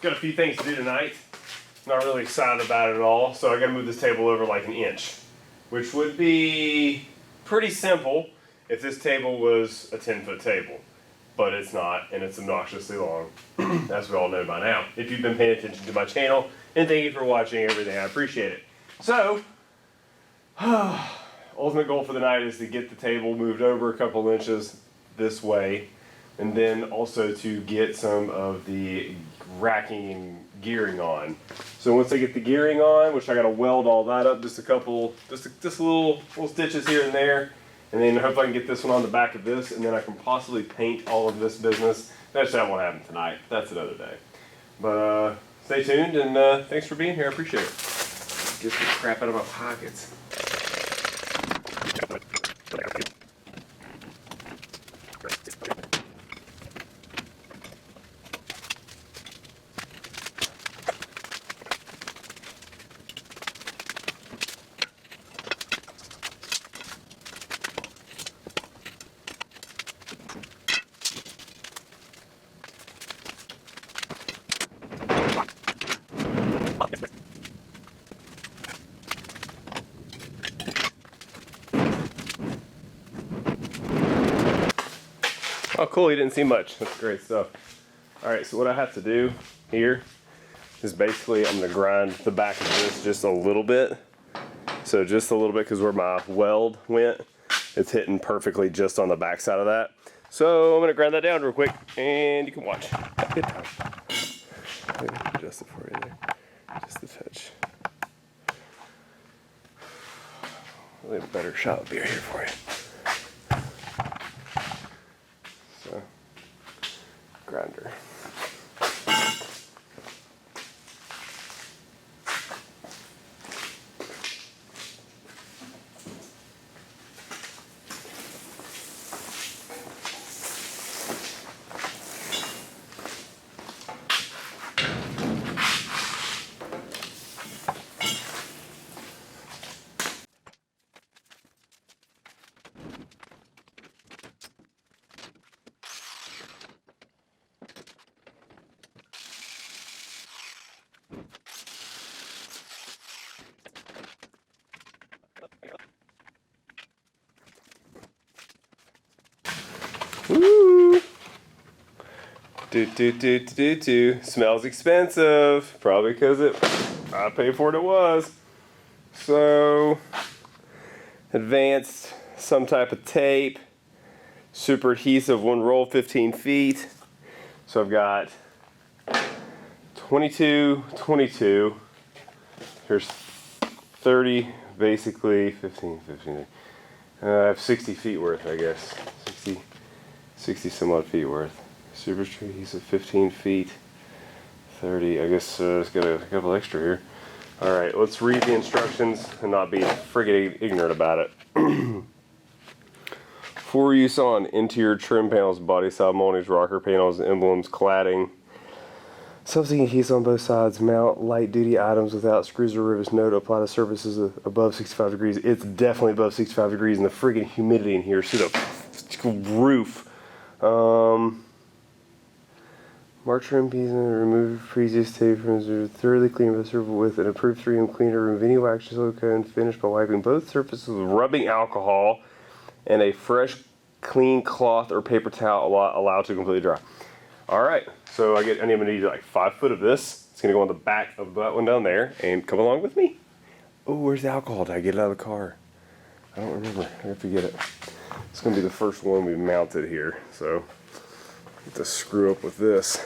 got a few things to do tonight. Not really excited about it at all, so I gotta move this table over like an inch, which would be pretty simple if this table was a 10-foot table. But it's not, and it's obnoxiously long, as we all know by now. If you've been paying attention to my channel, and thank you for watching everything, I appreciate it. So, ultimate goal for the night is to get the table moved over a couple inches this way, and then also to get some of the racking and gearing on. So once I get the gearing on, which I gotta weld all that up, just a couple, just little stitches here and there, and then hopefully I can get this one on the back of this, and then I can possibly paint all of this business. That won't happen tonight. That's another day. But stay tuned, and thanks for being here. I appreciate it. Get the crap out of my pockets. Oh cool, you didn't see much. That's great stuff. Alright, so what I have to do here is basically I'm going to grind the back of this just a little bit. So just a little bit, because where my weld went, it's hitting perfectly just on the back side of that. So I'm going to grind that down real quick, and you can watch. Have a good time. Maybe adjust it for you there. Just a touch. Really a better shot would be right here for you. So, grinder. Woo! Smells expensive. Probably because I paid for it was. So, advanced some type of tape. Super adhesive, one roll, 15 feet. So I've got 22, 22. Here's 30, basically 15. I have 60 feet worth, I guess. 60 some odd feet worth. Super adhesive, 15 feet. 30, I guess it's got a couple extra here. Alright, let's read the instructions and not be friggin' ignorant about it. For use on interior trim panels, body side moldings, rocker panels, emblems, cladding. Substitute adhesive on both sides. Mount light duty items without screws or rivets. Note apply to surfaces above 65 degrees. It's definitely above 65 degrees, and the friggin' humidity in here is through the roof. Mark trim piece and remove previous tape from thoroughly clean the surface with an approved 3M cleaner. Remove any wax silicone. Finish by wiping both surfaces with rubbing alcohol and a fresh, clean cloth or paper towel allowed to completely dry. All right, so I'm gonna need like 5 foot of this. It's gonna go on the back of that one down there, and come along with me. Oh, where's the alcohol? Did I get it out of the car? I don't remember. I have to get it. It's gonna be the first one we mounted here, so I have to screw up with this.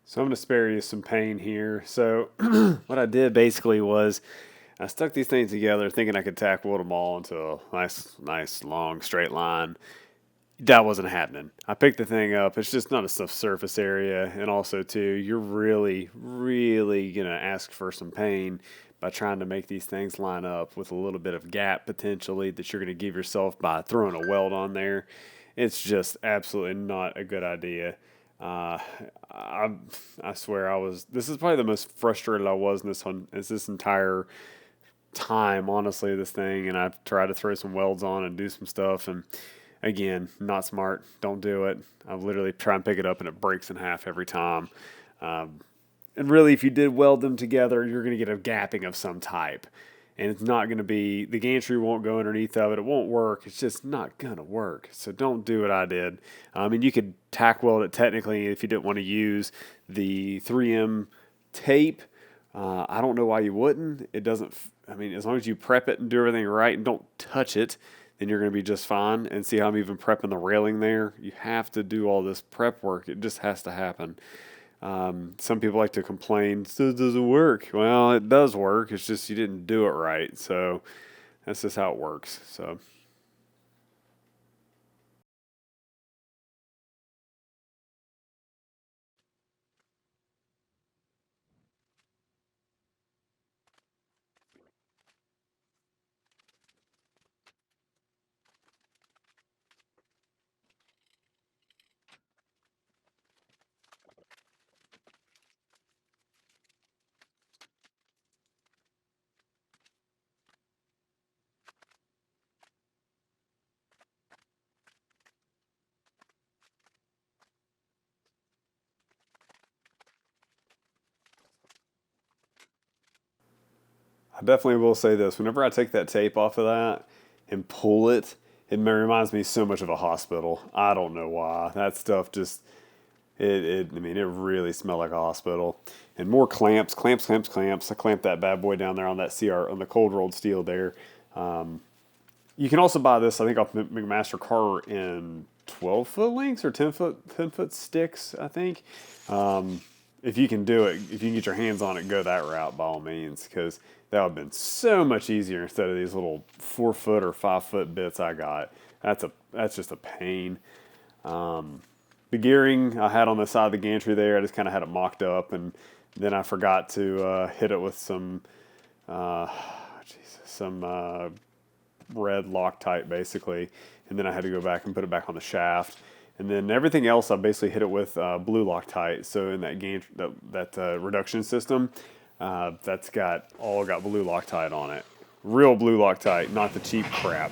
So I'm going to spare you some pain here. So what I did basically was I stuck these things together thinking I could tack weld them all into a nice, long, straight line. That wasn't happening. I picked the thing up. It's just not enough surface area. And also, too, you're really going to ask for some pain by trying to make these things line up with a little bit of gap potentially that you're going to give yourself by throwing a weld on there. It's just absolutely not a good idea. Uh, I, I swear this is probably the most frustrated I was in this entire time, honestly, this thing. And I've tried to throw some welds on and do some stuff. And again, not smart. Don't do it. I literally try and pick it up and it breaks in half every time. And really, if you did weld them together, you're going to get a gapping of some type. And it's not going to be, the gantry won't go underneath of it. It won't work. It's just not going to work. So don't do what I did. I mean, you could tack weld it technically if you didn't want to use the 3M tape. I don't know why you wouldn't. It doesn't, I mean, as long as you prep it and do everything right and don't touch it, then you're going to be just fine. And see how I'm even prepping the railing there? You have to do all this prep work. It just has to happen. Some people like to complain, this doesn't work. Well, it does work. It's just you didn't do it right. So that's just how it works. So. I definitely will say this. Whenever I take that tape off of that and pull it, it reminds me so much of a hospital. I don't know why. That stuff just, I mean, it really smelled like a hospital. And more clamps. I clamped that bad boy down there on that on the cold rolled steel there. You can also buy this, I think, off McMaster Carter in 12-foot lengths or 10-foot sticks, I think. If you can do it, if you can get your hands on it, go that route by all means, because that would have been so much easier instead of these little 4-foot or 5-foot bits I got. That's just a pain. The gearing I had on the side of the gantry there, I just kind of had it mocked up, and then I forgot to hit it with some, red Loctite basically, and then I had to go back and put it back on the shaft. And then everything else, I basically hit it with blue Loctite. So in that reduction system, that's got blue Loctite on it. Real blue Loctite, not the cheap crap.